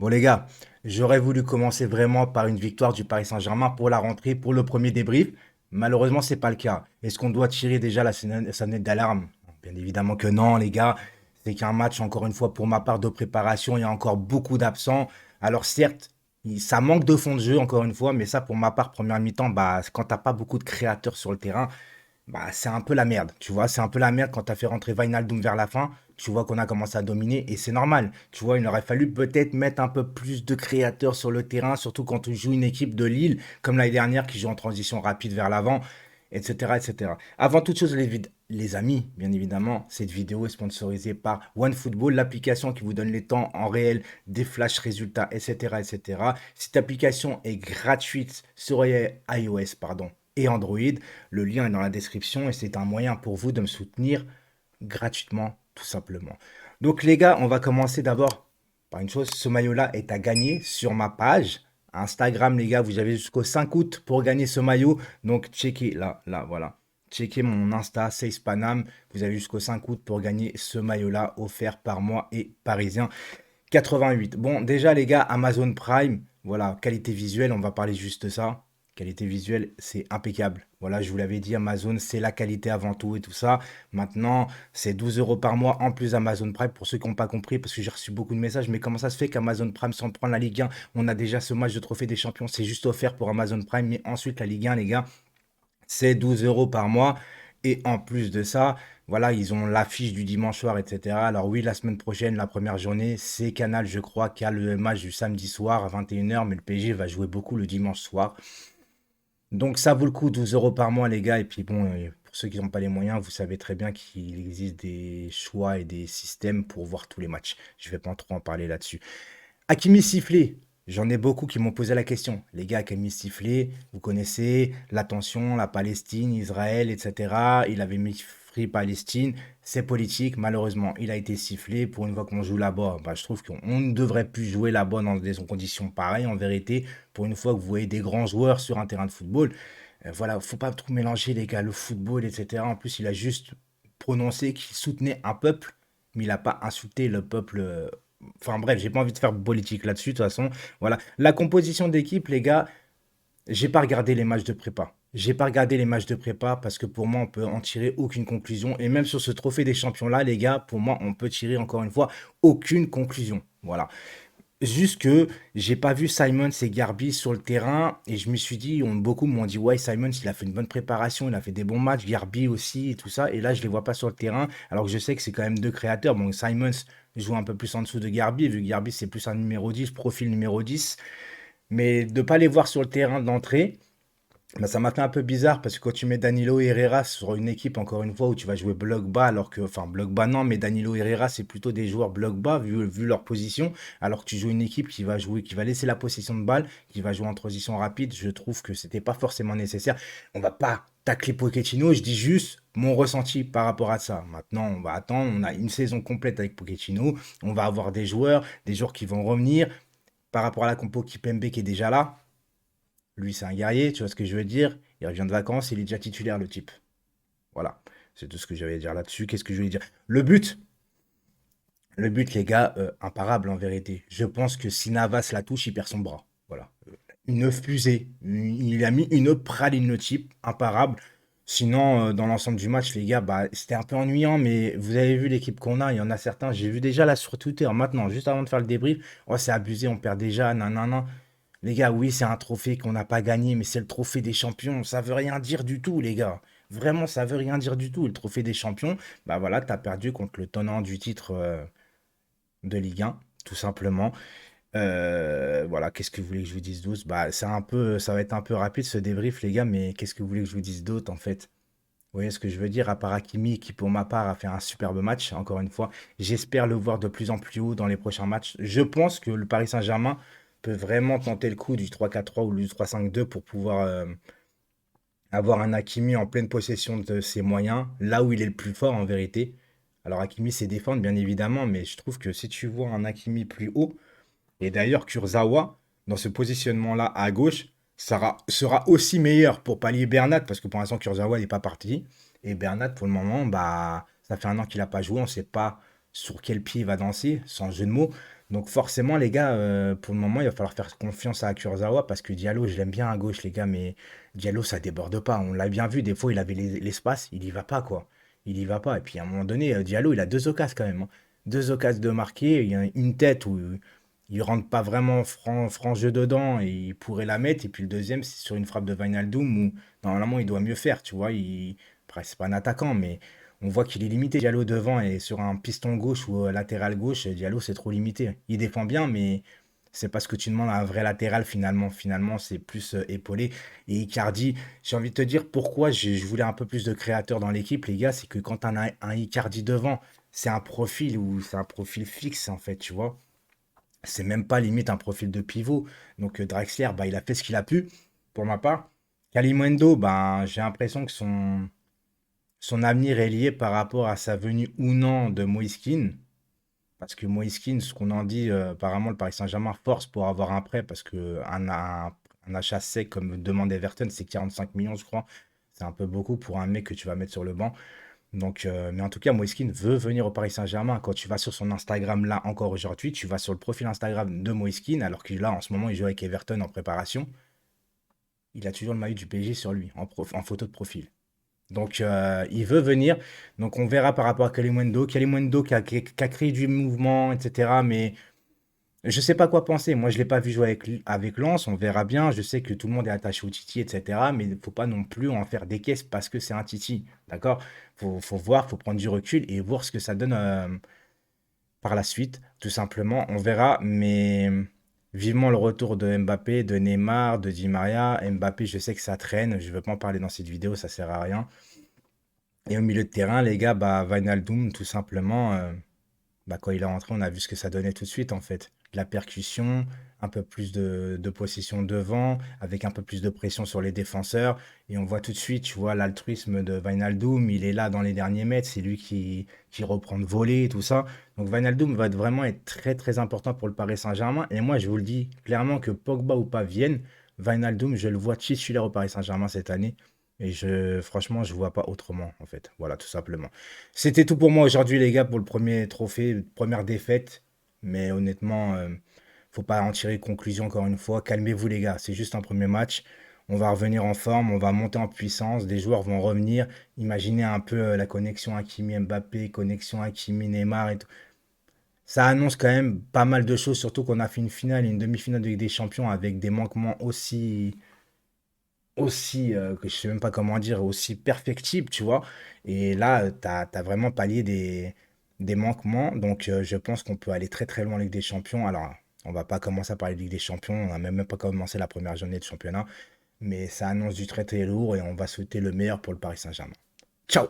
Bon les gars, j'aurais voulu commencer vraiment par une victoire du Paris Saint-Germain pour la rentrée, pour le premier débrief. Malheureusement, c'est pas le cas. Est-ce qu'on doit tirer déjà la sonnette d'alarme? Bien évidemment que non, les gars. C'est qu'un match, encore une fois, pour ma part de préparation, il y a encore beaucoup d'absents. Alors certes, ça manque de fond de jeu, encore une fois, mais ça, pour ma part, première mi-temps, bah, quand t'as pas beaucoup de créateurs sur le terrain, bah, c'est un peu la merde, tu vois. C'est un peu la merde quand tu as fait rentrer Wijnaldum vers la fin. Tu vois qu'on a commencé à dominer et c'est normal. Tu vois, il aurait fallu peut-être mettre un peu plus de créateurs sur le terrain, surtout quand tu joues une équipe de Lille, comme l'année dernière, qui joue en transition rapide vers l'avant, etc., etc. Avant toute chose, les amis, bien évidemment, cette vidéo est sponsorisée par OneFootball, l'application qui vous donne les temps en réel, des flash résultats, etc., etc. Cette application est gratuite sur iOS, pardon, et Android. Le lien est dans la description et c'est un moyen pour vous de me soutenir gratuitement, tout simplement. Donc les gars, on va commencer d'abord par une chose. Ce maillot-là est à gagner sur ma page Instagram, les gars. Vous avez jusqu'au 5 août pour gagner ce maillot. Donc checkez là, voilà. Checkez mon Insta, Says Panam. Vous avez jusqu'au 5 août pour gagner ce maillot-là offert par moi et Parisien 88. Bon, déjà les gars, Amazon Prime, voilà, qualité visuelle, on va parler juste de ça. Qualité visuelle, c'est impeccable. Voilà, je vous l'avais dit, Amazon, c'est la qualité avant tout et tout ça. Maintenant, c'est 12 euros par mois en plus Amazon Prime pour ceux qui n'ont pas compris, parce que j'ai reçu beaucoup de messages. Mais comment ça se fait qu'Amazon Prime, sans prendre la Ligue 1, on a déjà ce match de Trophée des Champions, c'est juste offert pour Amazon Prime. Mais ensuite, la Ligue 1, les gars, c'est 12 euros par mois. Et en plus de ça, voilà, ils ont l'affiche du dimanche soir, etc. Alors oui, la semaine prochaine, la première journée, c'est Canal, je crois, qui a le match du samedi soir à 21 h, mais le PSG va jouer beaucoup le dimanche soir. Donc ça vaut le coup, 12 euros par mois, les gars. Et puis bon, pour ceux qui n'ont pas les moyens, vous savez très bien qu'il existe des choix et des systèmes pour voir tous les matchs. Je ne vais pas trop en parler là-dessus. Hakimi sifflé. J'en ai beaucoup qui m'ont posé la question. Les gars, Hakimi sifflé, vous connaissez la tension, la Palestine, Israël, etc. Il avait mis Free Palestine. C'est politique, malheureusement. Il a été sifflé pour une fois qu'on joue là-bas. Bah, je trouve qu'on ne devrait plus jouer là-bas dans des conditions pareilles, en vérité. Pour une fois que vous voyez des grands joueurs sur un terrain de football. Voilà, faut pas trop mélanger, les gars, le football, etc. En plus, il a juste prononcé qu'il soutenait un peuple, mais il n'a pas insulté le peuple. Enfin bref, j'ai pas envie de faire politique là-dessus, de toute façon. Voilà. La composition d'équipe, les gars, j'ai pas regardé les matchs de prépa. J'ai pas regardé les matchs de prépa parce que pour moi, on peut en tirer aucune conclusion. Et même sur ce trophée des champions-là, les gars, pour moi, on peut tirer encore une fois aucune conclusion. Voilà. Juste que j'ai pas vu Simons et Garbi sur le terrain et je me suis dit, beaucoup m'ont dit, ouais, Simons, il a fait une bonne préparation, il a fait des bons matchs, Garbi aussi et tout ça. Et là, je les vois pas sur le terrain, alors que je sais que c'est quand même deux créateurs. Bon, Simons joue un peu plus en dessous de Garbi, vu que Garbi, c'est plus un numéro 10, profil numéro 10. Mais de pas les voir sur le terrain d'entrée, bah, ça m'a fait un peu bizarre parce que quand tu mets Danilo Herrera sur une équipe, encore une fois, où tu vas jouer bloc bas, alors que, enfin, bloc bas non, mais Danilo Herrera, c'est plutôt des joueurs bloc bas, vu leur position, alors que tu joues une équipe qui va jouer, qui va laisser la possession de balle, qui va jouer en transition rapide, je trouve que c'était pas forcément nécessaire. On va pas tacler Pochettino, je dis juste mon ressenti par rapport à ça. Maintenant, on va attendre, on a une saison complète avec Pochettino, on va avoir des joueurs qui vont revenir, par rapport à la compo Kipembe qui est déjà là. Lui, c'est un guerrier, tu vois ce que je veux dire? Il revient de vacances, il est déjà titulaire, le type. Voilà. C'est tout ce que j'avais à dire là-dessus. Qu'est-ce que je voulais dire? Le but, les gars, imparable en vérité. Je pense que si Navas la touche, il perd son bras. Voilà. Une fusée. Il a mis une praline, le type. Imparable. Sinon, dans l'ensemble du match, les gars, bah, c'était un peu ennuyant, mais vous avez vu l'équipe qu'on a. Il y en a certains, j'ai vu déjà là sur Twitter, maintenant, juste avant de faire le débrief. Oh, c'est abusé, on perd déjà, nanana. Les gars, oui, c'est un trophée qu'on n'a pas gagné, mais c'est le trophée des champions. Ça veut rien dire du tout, les gars. Vraiment, ça veut rien dire du tout. Le trophée des champions, bah voilà, t'as perdu contre le tenant du titre de Ligue 1, tout simplement. Voilà, qu'est-ce que vous voulez que je vous dise d'autre? Bah, ça va être un peu rapide ce débrief, les gars, mais qu'est-ce que vous voulez que je vous dise d'autre, en fait? Vous voyez ce que je veux dire? À part Hakimi, qui pour ma part a fait un superbe match, encore une fois. J'espère le voir de plus en plus haut dans les prochains matchs. Je pense que le Paris Saint-Germain peut vraiment tenter le coup du 3-4-3 ou du 3-5-2 pour pouvoir avoir un Hakimi en pleine possession de ses moyens, là où il est le plus fort en vérité. Alors Hakimi, c'est défendre, bien évidemment, mais je trouve que si tu vois un Hakimi plus haut, et d'ailleurs Kurzawa, dans ce positionnement-là à gauche, sera aussi meilleur pour pallier Bernat, parce que pour l'instant Kurzawa n'est pas parti. Et Bernat, pour le moment, bah, ça fait un an qu'il n'a pas joué, on ne sait pas sur quel pied il va danser, sans jeu de mots. Donc forcément, les gars, pour le moment, il va falloir faire confiance à Kurzawa parce que Diallo, je l'aime bien à gauche, les gars, mais Diallo, ça déborde pas. On l'a bien vu, des fois, il avait l'espace, il y va pas, quoi. Il y va pas. Et puis à un moment donné, Diallo, il a deux occasions quand même, hein. Deux occasions de marquer. Il y a une tête où il rentre pas vraiment franc jeu dedans et il pourrait la mettre. Et puis le deuxième, c'est sur une frappe de Wijnaldum où normalement, il doit mieux faire, tu vois. Après, c'est pas un attaquant, mais on voit qu'il est limité. Diallo devant et sur un piston gauche ou latéral gauche, Diallo c'est trop limité. Il défend bien, mais c'est pas ce que tu demandes à un vrai latéral finalement. Finalement, c'est plus épaulé. Et Icardi, j'ai envie de te dire pourquoi je voulais un peu plus de créateurs dans l'équipe, les gars, c'est que quand on a un Icardi devant, c'est un profil fixe en fait, tu vois. C'est même pas limite un profil de pivot. Donc Draxler, bah, il a fait ce qu'il a pu, pour ma part. Kalimundo, ben, j'ai l'impression que son avenir est lié par rapport à sa venue ou non de Moïse Kean. Parce que Moïse Kean, ce qu'on en dit, apparemment, le Paris Saint-Germain force pour avoir un prêt, parce que un achat sec, comme demande Everton, c'est 45 millions, je crois. C'est un peu beaucoup pour un mec que tu vas mettre sur le banc. Donc, mais en tout cas, Moïse Kean veut venir au Paris Saint-Germain. Quand tu vas sur son Instagram, là, encore aujourd'hui, tu vas sur le profil Instagram de Moïse Kean, alors que là, en ce moment, il joue avec Everton en préparation. Il a toujours le maillot du PSG sur lui, en photo de profil. Donc, il veut venir. Donc, on verra par rapport à Kalimundo. Kalimundo qui a créé du mouvement, etc. Mais je ne sais pas quoi penser. Moi, je ne l'ai pas vu jouer avec Lens. On verra bien. Je sais que tout le monde est attaché au Titi, etc. Mais il ne faut pas non plus en faire des caisses parce que c'est un Titi. D'accord? Faut voir, faut prendre du recul et voir ce que ça donne par la suite. Tout simplement, on verra. Mais vivement le retour de Mbappé, de Neymar, de Di Maria. Mbappé, je sais que ça traîne. Je ne veux pas en parler dans cette vidéo. Ça sert à rien. Et au milieu de terrain, les gars, bah, Wijnaldum, tout simplement, bah, quand il est rentré, on a vu ce que ça donnait tout de suite, en fait. De la percussion, un peu plus de possession devant, avec un peu plus de pression sur les défenseurs. Et on voit tout de suite, tu vois, l'altruisme de Wijnaldum. Il est là dans les derniers mètres, c'est lui qui reprend de voler et tout ça. Donc Wijnaldum va vraiment être très, très important pour le Paris Saint-Germain. Et moi, je vous le dis clairement que Pogba ou pas vienne, Wijnaldum, je le vois titulaire au Paris Saint-Germain cette année. Et franchement, je vois pas autrement, en fait. Voilà, tout simplement. C'était tout pour moi aujourd'hui, les gars, pour le premier trophée, première défaite. Mais honnêtement, faut pas en tirer conclusion encore une fois. Calmez-vous, les gars. C'est juste un premier match. On va revenir en forme, on va monter en puissance. Des joueurs vont revenir. Imaginez un peu la connexion Hakimi-Mbappé, connexion Hakimi-Neymar et tout. Ça annonce quand même pas mal de choses, surtout qu'on a fait une finale, une demi-finale de Ligue des Champions avec des manquements aussi, que je sais même pas comment dire, aussi perfectible, tu vois. Et là, tu as vraiment pallié des manquements. Donc, je pense qu'on peut aller très très loin en Ligue des Champions. Alors, on va pas commencer à parler de Ligue des Champions. On n'a même pas commencé la première journée de championnat. Mais ça annonce du très très lourd et on va souhaiter le meilleur pour le Paris Saint-Germain. Ciao!